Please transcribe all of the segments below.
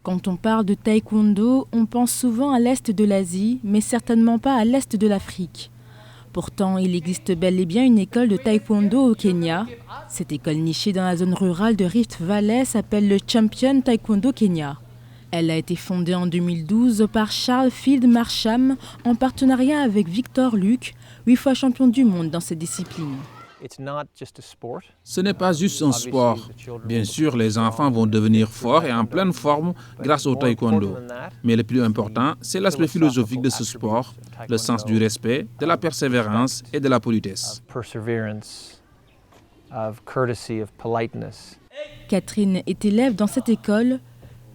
Quand on parle de taekwondo, on pense souvent à l'est de l'Asie, mais certainement pas à l'est de l'Afrique. Pourtant, il existe bel et bien une école de taekwondo au Kenya. Cette école nichée dans la zone rurale de Rift Valley s'appelle le Champion Taekwondo Kenya. Elle a été fondée en 2012 par Charles Field Marsham en partenariat avec Victor Luque, 8 fois champion du monde dans cette discipline. Ce n'est pas juste un sport. Bien sûr, les enfants vont devenir forts et en pleine forme grâce au taekwondo. Mais le plus important, c'est l'aspect philosophique de ce sport, le sens du respect, de la persévérance et de la politesse. Catherine est élève dans cette école.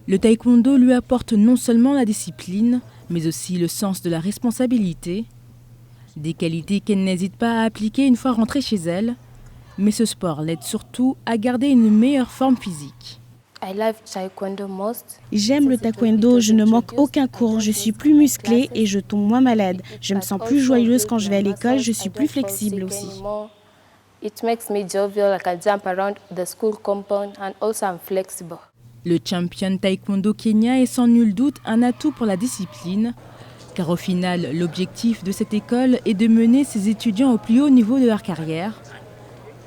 Le taekwondo lui apporte non seulement la discipline, mais aussi le sens de la responsabilité. Des qualités qu'elle n'hésite pas à appliquer une fois rentrée chez elle. Mais ce sport l'aide surtout à garder une meilleure forme physique. J'aime le taekwondo, je ne manque aucun cours, je suis plus musclée et je tombe moins malade. Je me sens plus joyeuse quand je vais à l'école, je suis plus flexible aussi. Le Champion Taekwondo Kenya est sans nul doute un atout pour la discipline, car au final, l'objectif de cette école est de mener ses étudiants au plus haut niveau de leur carrière.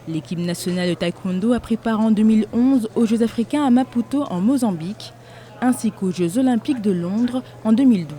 L'équipe nationale de taekwondo a pris part en 2011 aux Jeux africains à Maputo en Mozambique, ainsi qu'aux Jeux olympiques de Londres en 2012.